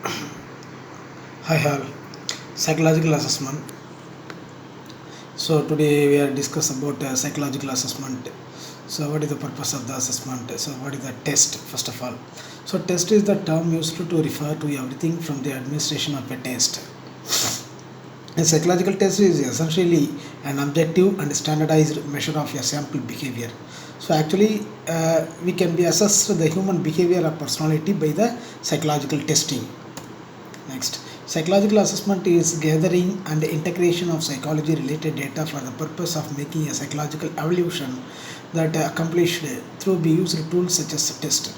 Hi all, psychological assessment. So today we are discuss about psychological assessment. So what is the purpose of the assessment? So what is the test first of all? So test is the term used to refer to everything from the administration of a test. A psychological test is essentially an objective and standardized measure of a sample behavior. So actually, we can be assessed the human behavior or personality by the psychological testing. Next, psychological assessment is gathering and integration of psychology related data for the purpose of making a psychological evaluation that accomplished through be used tools such as test.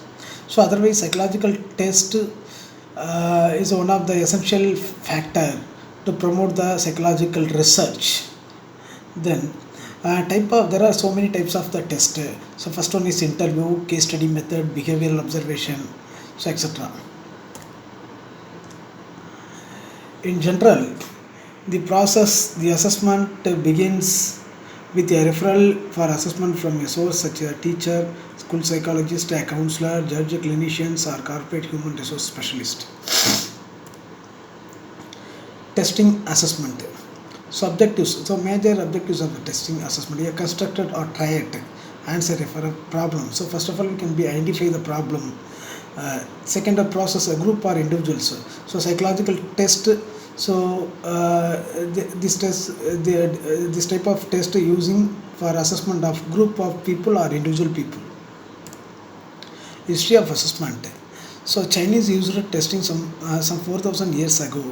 So otherwise, psychological test is one of the essential factor to promote the psychological research. Then type of there are so many types of the test. So first one is interview, case study method, behavioral observation, so etc. In general, the assessment begins with a referral for assessment from a source such as a teacher, school psychologist, a counselor, judge, clinicians, or corporate human resource specialist. Testing assessment. So objectives. So major objectives of the testing assessment. A constructed or tried answer for a problem. So first of all, we can be identify the problem. Second, a process, a group or individuals. So psychological test. So this test, this type of test using for assessment of group of people or individual people. History of assessment. So Chinese used testing some 4,000 years ago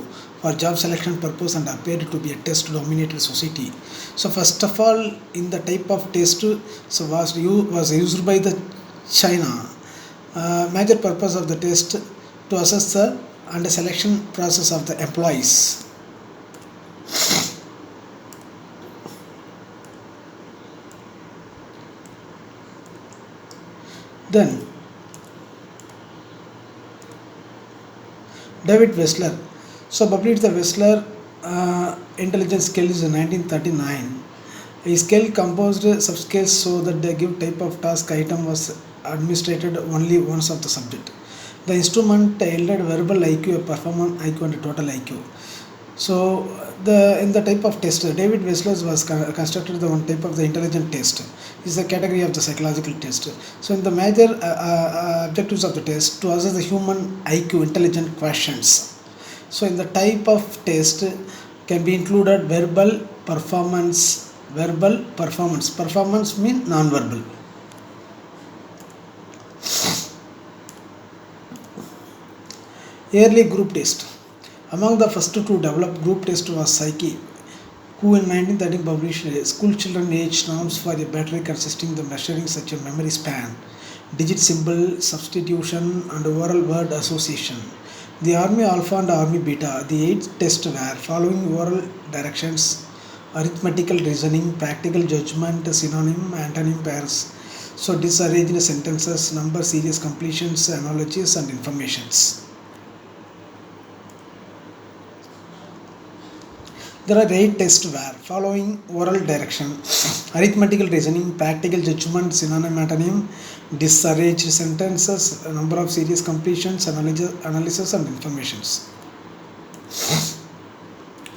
for job selection purpose and appeared to be a test dominated society. So first of all, in the type of test, so was used by the China. Major purpose of the test to assess the and the selection process of the employees. Then David Wessler. So published the Wessler intelligence scales in 1939. A scale composed subscales so that the give type of task item was administered only once of the subject. The instrument yielded verbal IQ, performance IQ, and total IQ. So the in the type of test, David Wessler was constructed the one type of the intelligent test. Is the category of the psychological test. So in the major objectives of the test to assess the human IQ intelligent questions. So in the type of test can be included verbal performance. Performance mean non-verbal. Early group test. Among the first to develop group test was Psyche, who in 1913 published school children age norms for a battery consisting of measuring such a memory span, digit symbol substitution, and oral word association. The Army Alpha and Army Beta, the 8 tests were following oral directions, arithmetical reasoning, practical judgment, synonym, antonym pairs. So disarranged sentences, number, series completions, analogies, and informations. There are 8 tests where following oral direction, arithmetical reasoning, practical judgment, synonym, antonym, disarranged sentences, number of series completions, analysis and informations.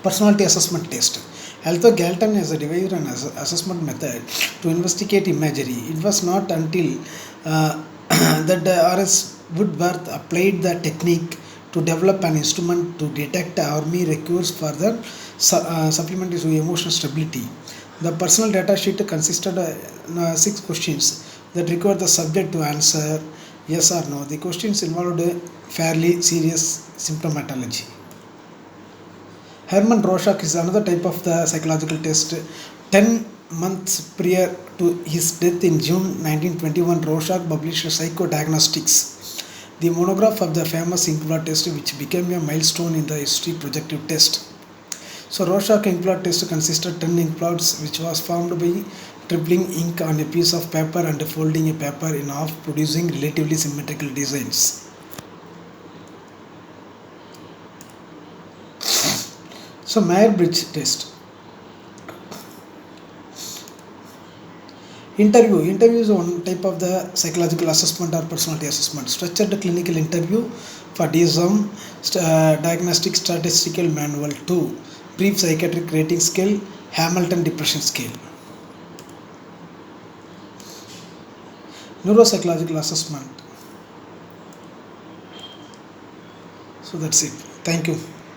Personality assessment test. Although Galton has devised an assessment method to investigate imagery, it was not until that R.S. Woodworth applied the technique to develop an instrument to detect army recruits for the supplementary to emotional stability. The personal data sheet consisted of 6 questions that required the subject to answer yes or no. The questions involved a fairly serious symptomatology. Herman Rorschach is another type of the psychological test. 10 months prior to his death in June 1921, Rorschach published Psychodiagnostics, the monograph of the famous ink blot test, which became a milestone in the history projective test. So Rorschach ink blot test consisted of 10 ink blots, which was formed by dribbling ink on a piece of paper and folding a paper in half, producing relatively symmetrical designs. So Myers-Briggs test. Interview is one type of the psychological assessment or personality assessment. Structured clinical interview for DSM, diagnostic statistical manual 2, brief psychiatric rating scale, Hamilton depression scale. Neuropsychological assessment. So that's it. Thank you.